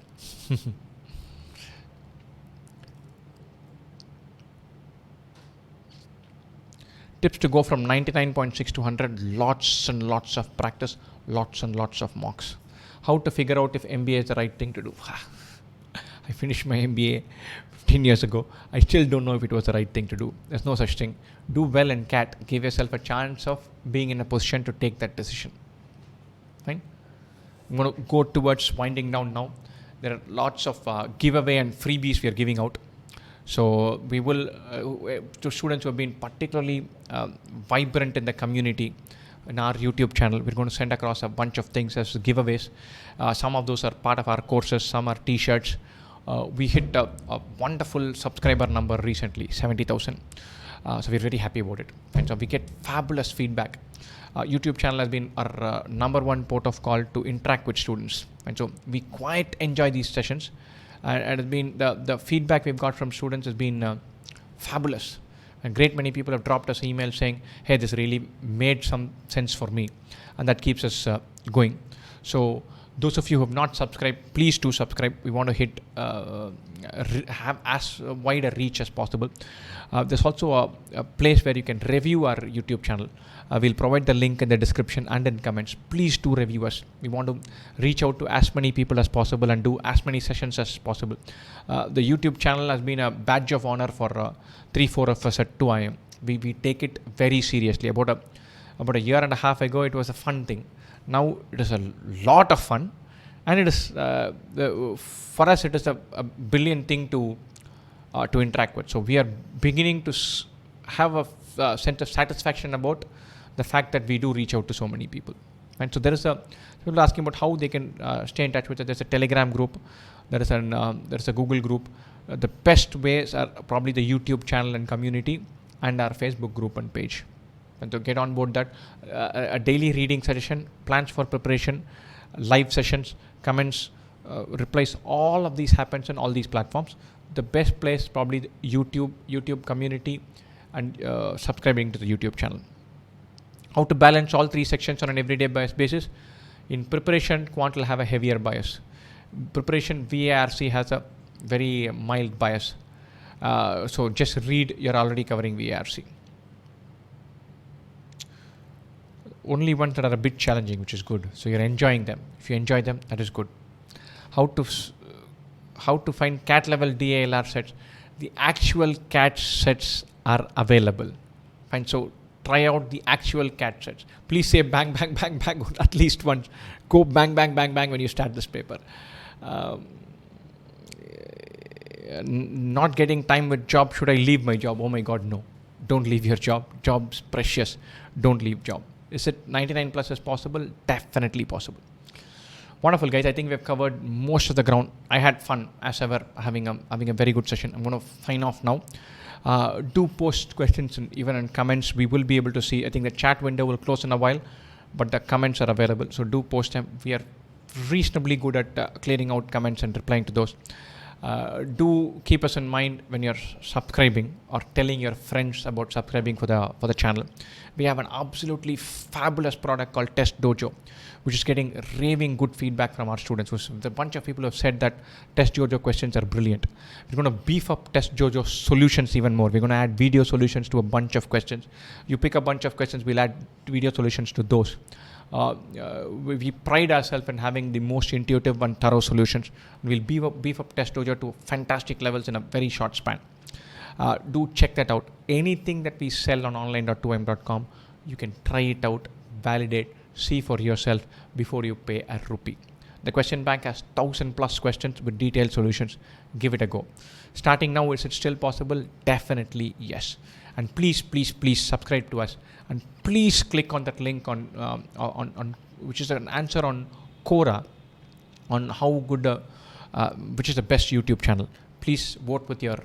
Tips to go from 99.6 to 100, lots and lots of practice, lots and lots of mocks. How to figure out if MBA is the right thing to do? I finished my MBA 15 years ago. I still don't know if it was the right thing to do. There's no such thing. Do well in CAT. Give yourself a chance of being in a position to take that decision. Fine. I'm going to go towards winding down now. There are lots of giveaway and freebies we are giving out. So we will, to students who have been particularly vibrant in the community, in our YouTube channel, we're going to send across a bunch of things as giveaways. Some of those are part of our courses, some are t-shirts. We hit a wonderful subscriber number recently, 70,000. So we're very happy about it. And so we get fabulous feedback. YouTube channel has been our number 1 port of call to interact with students. And so we quite enjoy these sessions. And it's been the feedback we've got from students has been fabulous. A great many people have dropped us emails saying, hey, this really made some sense for me. And that keeps us going. So those of you who have not subscribed, please do subscribe. We want to hit have as wide a reach as possible. There's also a place where you can review our YouTube channel. We'll provide the link in the description and in comments. Please do review us. We want to reach out to as many people as possible and do as many sessions as possible. The YouTube channel has been a badge of honor for 3-4 of us at 2IM. We take it very seriously. About a year and a half ago, it was a fun thing. Now it is a lot of fun, And it is for us it is a brilliant thing to interact with. So we are beginning to have a sense of satisfaction about the fact that we do reach out to so many people. And so there is people asking about how they can stay in touch with it. There's a Telegram group, there's a Google group. The best ways are probably the YouTube channel and community, and our Facebook group and page. And to get on board that, a daily reading session, plans for preparation, live sessions, comments, replies, all of these happens on all these platforms. The best place probably the YouTube community, and subscribing to the YouTube channel. How to balance all three sections on an everyday basis. In preparation, quant will have a heavier bias. Preparation, VARC has a very mild bias. So just read, you're already covering VARC. Only ones that are a bit challenging, which is good. So you're enjoying them. If you enjoy them, that is good. How to find cat level DALR sets. The actual cat sets are available. Fine. So try out the actual cat sets. Please say bang, bang, bang, bang at least once. Go bang, bang, bang, bang when you start this paper. Not getting time with job. Should I leave my job? Oh my God, no. Don't leave your job. Job's precious. Don't leave job. Is it 99 plus as possible? Definitely possible. Wonderful, guys. I think we've covered most of the ground. I had fun as ever, having a very good session. I'm going to sign off now. Do post questions and even in comments. We will be able to see. I think the chat window will close in a while, but the comments are available. So do post them. We are reasonably good at clearing out comments and replying to those. Do keep us in mind when you're subscribing or telling your friends about subscribing for the channel. We have an absolutely fabulous product called Test Dojo, which is getting raving good feedback from our students. A bunch of people have said that Test Dojo questions are brilliant. We're going to beef up Test Dojo solutions even more. We're going to add video solutions to a bunch of questions. You pick a bunch of questions, we'll add video solutions to those. We pride ourselves in having the most intuitive and thorough solutions. We'll beef up Test Dojo to fantastic levels in a very short span. Do check that out. Anything that we sell on online.2m.com, you can try it out, validate, see for yourself before you pay a rupee. The question bank has 1,000+ questions with detailed solutions. Give it a go. Starting now, is it still possible? Definitely yes. And please subscribe to us. And please click on that link on which is an answer on Quora on how good, which is the best YouTube channel. Please vote with your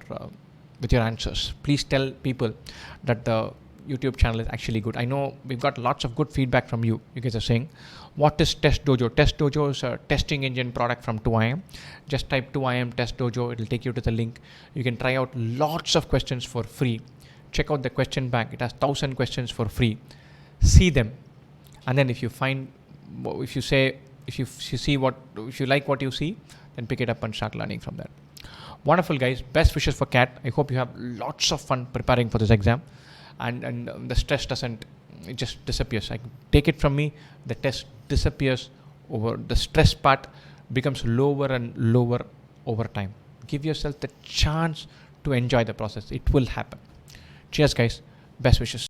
answers. Please tell people that the YouTube channel is actually good. I know we've got lots of good feedback from you. You guys are saying, what is Test Dojo? Test Dojo is a testing engine product from 2IM. Just type 2IM Test Dojo. It'll take you to the link. You can try out lots of questions for free. Check out the question bank. It has 1,000 questions for free. See them, and then if you like what you see, then pick it up and start learning from that. Wonderful, guys. Best wishes for CAT. I hope you have lots of fun preparing for this exam, and the stress it just disappears. Take it from me, the test disappears over. The stress part becomes lower and lower over time. Give yourself the chance to enjoy the process. It will happen. Cheers, guys. Best wishes.